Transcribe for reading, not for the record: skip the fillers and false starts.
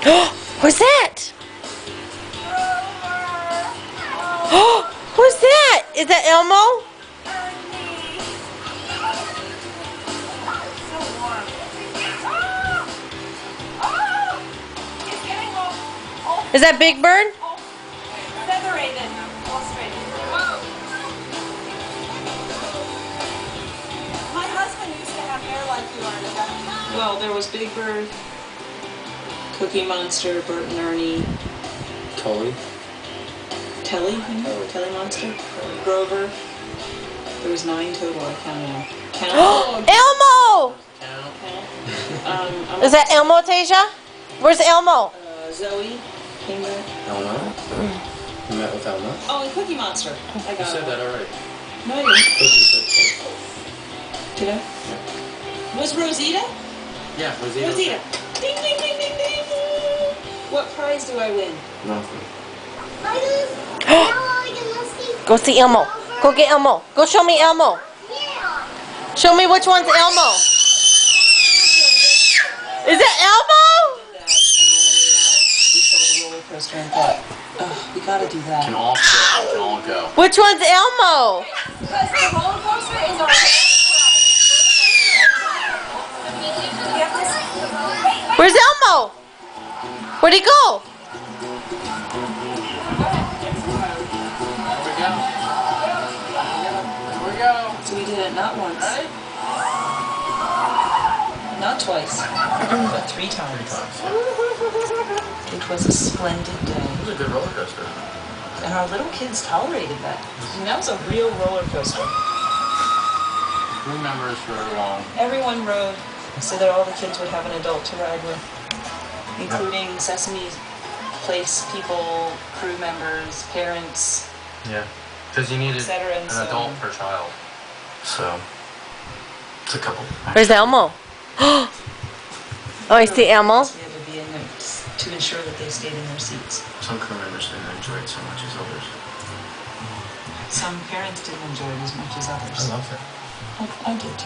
Who's that? Who's that? Is that Elmo? Is that Big Bird? Feather-rated. My husband used to have hair like you are. Well, there was Big Bird, Cookie Monster, Bert and Ernie, Tully. Telly, Telly Monster, Grover. There was 9 total. I counted them. Elmo! Is that Elmo, Tasia? Where's Elmo? Zoe came back. Elmo. You met with Elmo? Oh, and Cookie Monster. I got You said it. that already. No, you didn't. Cookie said Did I? Was Rosita? yeah, Rosita. Rosita. Ding, ding, ding, ding, ding. What prize do I win? Nothing. Go see Elmo. Go get Elmo. Go show me Elmo. Show me which one's Elmo. Is it Elmo? We saw the roller coaster and thought, oh, we gotta do that. Can all go. Which one's Elmo? Because the roller coaster is our Where's Elmo? Where'd he go? Here we go. So we did it not once, not twice, but 3 times. It was a splendid day. It was a good roller coaster. And our little kids tolerated that. I mean, that was a real roller coaster. 3 members for long. Everyone rode so that all the kids would have an adult to ride with, including Sesame Place people, crew members, parents, Yeah. Because you needed etc. and an so adult on. per child. So, it's a couple. Where's Elmo? Oh, I see Elmo. We had to be in there to ensure that they stayed in their seats. Some crew members didn't enjoy it so much as others. Some parents didn't enjoy it as much as others. I loved it. I did too.